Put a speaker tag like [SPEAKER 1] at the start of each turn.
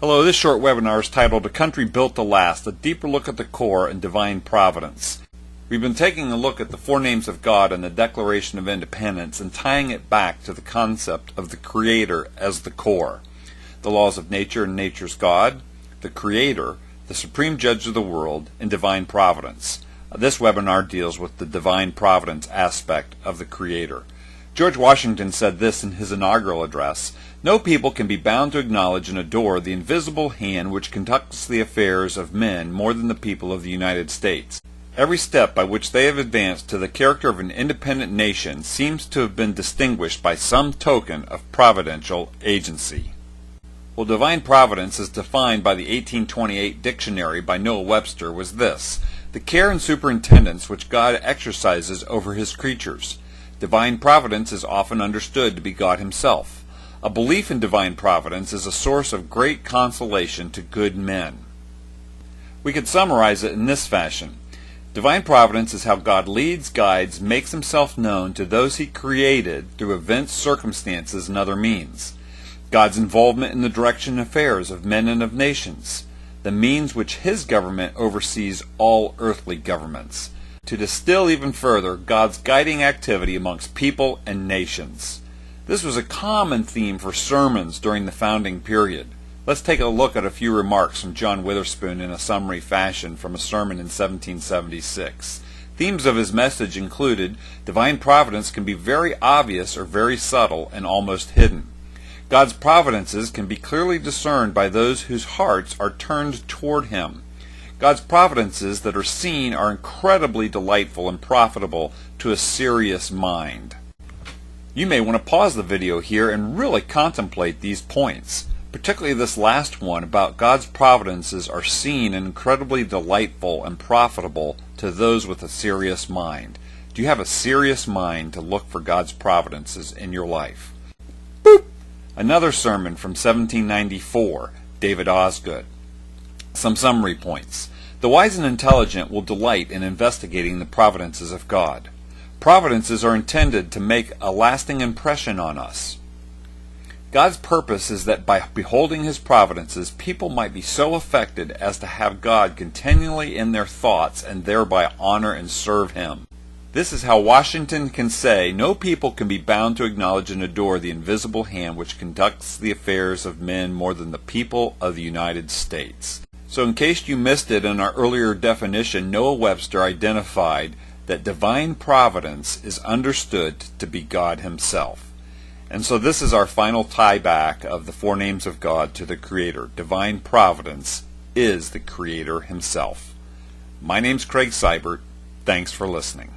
[SPEAKER 1] Hello, this short webinar is titled A Country Built to Last, a deeper look at the core and divine providence. We've been taking a look at the four names of God and the Declaration of Independence and tying it back to the concept of the Creator as the core. The laws of nature and nature's God, the Creator, the Supreme Judge of the world, and divine providence. This webinar deals with the divine providence aspect of the Creator. George Washington said this in his inaugural address: "No people can be bound to acknowledge and adore the invisible hand which conducts the affairs of men more than the people of the United States. Every step by which they have advanced to the character of an independent nation seems to have been distinguished by some token of providential agency." Well, divine providence, as defined by the 1828 dictionary by Noah Webster, was this: the care and superintendence which God exercises over his creatures. Divine providence is often understood to be God himself. A belief in divine providence is a source of great consolation to good men. We could summarize it in this fashion: divine providence is how God leads, guides, makes himself known to those he created through events, circumstances, and other means. God's involvement in the direction and affairs of men and of nations, the means which his government oversees all earthly governments. To distill even further, God's guiding activity amongst people and nations. This was a common theme for sermons during the founding period. Let's take a look at a few remarks from John Witherspoon in a summary fashion from a sermon in 1776. Themes of his message included: divine providence can be very obvious or very subtle and almost hidden. God's providences can be clearly discerned by those whose hearts are turned toward him. God's providences that are seen are incredibly delightful and profitable to a serious mind. You may want to pause the video here and really contemplate these points, particularly this last one about God's providences are seen and incredibly delightful and profitable to those with a serious mind. Do you have a serious mind to look for God's providences in your life? Boop! Another sermon from 1794, David Osgood. Some summary points. The wise and intelligent will delight in investigating the providences of God. Providences are intended to make a lasting impression on us. God's purpose is that by beholding his providences, people might be so affected as to have God continually in their thoughts and thereby honor and serve him. This is how Washington can say, "No people can be bound to acknowledge and adore the invisible hand which conducts the affairs of men more than the people of the United States." So in case you missed it in our earlier definition, Noah Webster identified that divine providence is understood to be God himself. And so this is our final tie back of the four names of God to the Creator. Divine providence is the Creator himself. My name's Craig Seibert. Thanks for listening.